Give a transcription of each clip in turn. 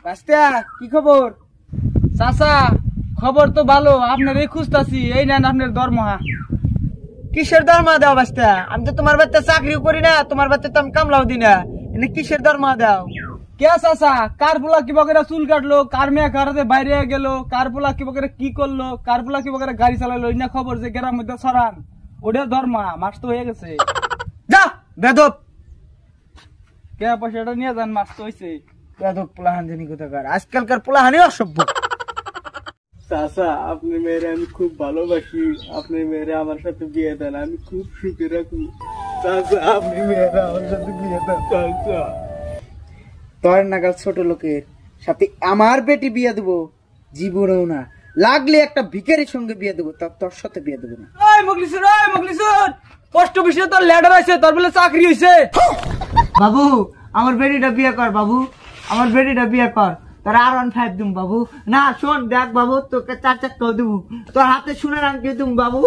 বাস্তা কি খবর? চাচা খবর তো ভালো, আপনার এই খুঁজতাছি। এই নেন আপনার দরমহা। কিসের দরমা দাও বাস্তা? আমি তো তোমার বাড়িতে চাকরিও করি না, তোমার বাড়িতে তো আমি কামলাও দিই না, এনে কিসের দরমা দাও? কে চাচা? কার পোলা কি বকেরা চুল কাটলো, কার মেয়ে কারাতে বাইরে গেল, কার পোলা কি বকেরা কি করলো, কার পোলা কি বকেরা গাড়ি চালালো, এই না খবর যে গ্রামের মধ্যে ছড়ান। ওটা দরমা, মাস তো হয়ে গেছে। যা বেদব, কে পয়সাটা নিয়ে যান, মাস তো হয়েছে। বেদব পোলাহান জানি কোথাকার, আজকালকার পোলাহানি অসভ্য। চাচা আপনি মেয়েরে আমি খুব ভালোবাসি, আপনি মেয়েরে আমার সাথে বিয়ে দেন, আমি খুব সুখে রাখি। চাচা আপনি মেয়েরে আমার সাথে বিয়ে দেন। চাচা তোর নাগাল ছোট লোকের সাথে আমার বেটি বিয়ে দেবো জীবনেও না, লাগলে একটা ভিখারির সঙ্গে বিয়ে দেবো, তোর সাথে বিয়ে দেবো না। ওই মুখলিসুর, ওই মুখলিসুর, পোস্ট অফিসে তোর লেটার আছে, তোর বলে চাকরি হয়েছে। বাবু আমার বেটিটা বিয়ে কর, বাবু আমার বেটিটা বিয়ে কর, তোর R15 দিম বাবু। না শোন দেখ বাবু, তোকে 4 চাকা দেবো, তোর হাতে শুনে রাখি দিম বাবু।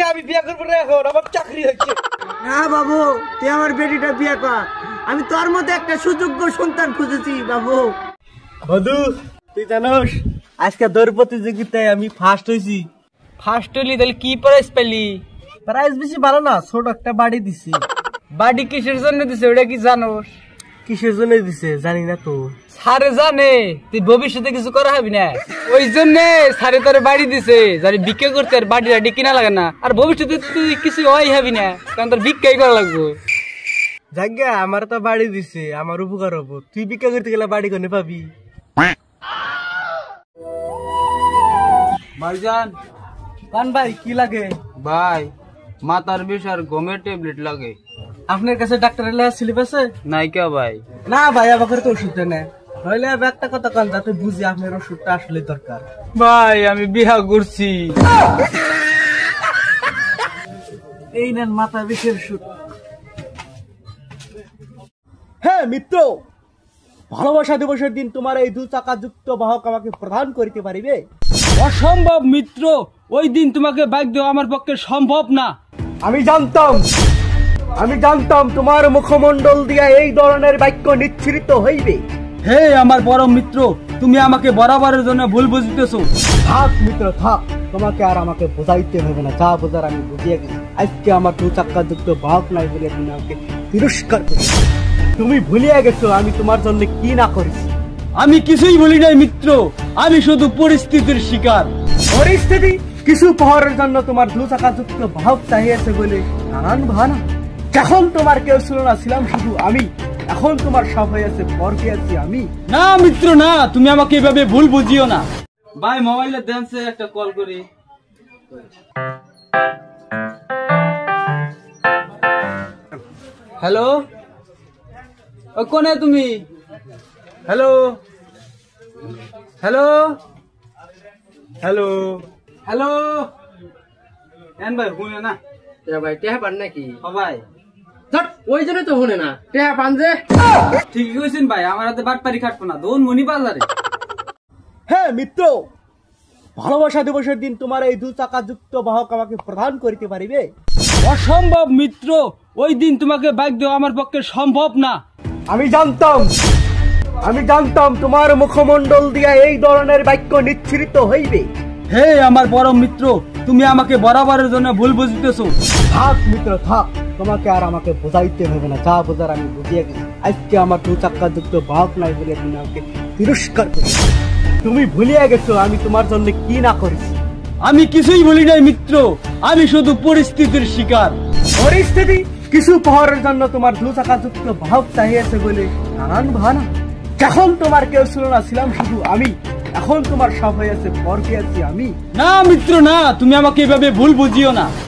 আমি বিয়ে করবো না, এখন আমার চাকরি হচ্ছে। না বাবু তুই আমার বেটিটা বিয়ে কর, আমি তোর মতো একটা সুযোগ্য সন্তান খুঁজেছি বাবু। বধু তুই জানোস আজকে দৌড় প্রতিযোগিতায় আমি ফার্স্ট হয়েছি। ফার্স্ট হইলি তাহলে কি প্রাইজ পেলি? প্রাইজ বেশি ভালো না, ছোট একটা বাড়ি দিছি। বাড়ি কিসের জন্য দিছে ওটা কি জানোস? কিসের জন্য দিছে জানি না তো। স্যারে জানে তুই ভবিষ্যতে কিছু করা হবি না, ওই জন্য স্যারে তোর বাড়ি দিছে, যারা ভিক্ষা করতে আর বাড়ি টাড়ি কিনা লাগে না, আর ভবিষ্যতে তুই কিছু হয় হবি না, কারণ তোর ভিক্ষাই করা লাগবো। জায়গা আমার তো বাড়ি দিছে, আমার উপকার হবো, তুই ভিক্ষা করতে গেলে বাড়ি কোনে পাবি? ভাইজান কান ভাই কি লাগে? ভাই মাথার বিষ আর গমের ট্যাবলেট লাগে। আপনার কাছে ডাক্তারের লেখা স্লিপ আছে? নাই কে ভাই? না ভাই আমাকে তো ওষুধ দেয় না, নইলে একটা কথা কান যাতে বুঝি আপনার ওষুধটা আসলে দরকার। ভাই আমি বিয়া করছি। এই নেন মাথা বিষের ওষুধ। হ্যাঁ মিত্র, ভালোবাসা দিবসের দিন তোমার এই 2 চাকা যুক্ত বাহক আমাকে প্রদান করিতে পারিবে? অসম্ভব মিত্র, ওই দিন তোমাকে বাইক দেওয়া আমার পক্ষে সম্ভব না। আমি জানতাম তোমার মুখমণ্ডল দিয়া এই ধরনের বাক্য নিচ্ছৃত হইবে। হে আমার বড় মিত্র, তুমি আমাকে বরাবরের জন্য ভুল বুঝিতেছো। থাক মিত্র থাক, তোমাকে আর আমাকে বোঝাইতে হবে না, যা বোঝার আমি বুঝিয়ে গেছি। আজকে আমার 2 চাকা যুক্ত বাহক নাই বলে তুমি আমাকে তিরস্কার করেছো। তুমি ভুলিয়া গেছো আমি তোমার জন্য কি না করেছি। আমি কিছুই বলি নাই মিত্র, আমি শুধু পরিস্থিতির শিকার। পরিস্থিতি কিছু প্রহরের জন্য তোমার 2 চাকা যুক্ত বাহক চাহিয়েছে বলে নানান বাহানা। যখন তোমার কেউ ছিল না, ছিলাম শুধু আমি, এখন তোমার সব হয়েছে, পর পেয়েছি আমি। না মিত্র না, তুমি আমাকে এভাবে ভুল বুঝিও না। ভাই মোবাইলে দেনছে একটা কল করি। হ্যালো, ও কোনে তুমি? Hello hello hello hello. N ভাই শুনে না? ভাই টেহা পান নাকি? ও ভাই ওই জন্য তো শুনে না, টেহা পান যে। ঠিকই কইছেন ভাই, আমার হাতে বাটপারি খাটবো না, দোন মনি বাজারে। হ্যাঁ মিত্র, ভালোবাসা দিবসের দিন তোমার এই 2 চাকা যুক্ত বাহক আমাকে প্রদান করিতে পারিবে? অসম্ভব মিত্র, ওই দিন তোমাকে বাইক দেওয়া আমার পক্ষে সম্ভব না। আমি জানতাম তোমার মুখমণ্ডল দিয়া এই ধরনের বাক্য নিচ্ছৃত হইবে। হে আমার বড় মিত্র, তুমি আমাকে বরাবরের জন্য ভুল বুঝিতেছো। থাক মিত্র থাক, তোমাকে আর আমাকে বোঝাইতে হবে না, যা বোঝার আমি বুঝিয়ে গেছি। আজকে আমার 2 চাকা যুক্ত বাহক নাই বলে তুমি আমাকে তিরস্কার করেছো। তুমি ভুলিয়া গেছো আমি তোমার জন্য কি না করেছি। আমি কিছুই বলি নাই মিত্র, আমি শুধু পরিস্থিতির শিকার। পরিস্থিতি কিছু প্রহরের জন্য তোমার 2 চাকা যুক্ত বাহক চাহিয়েছে বলে নানান বাহানা। যখন তোমার কেউ ছিল না, ছিলাম শুধু আমি, এখন তোমার সব হয়েছে, পর পেয়েছি আমি। না মিত্র না, তুমি আমাকে এভাবে ভুল বুঝিও না।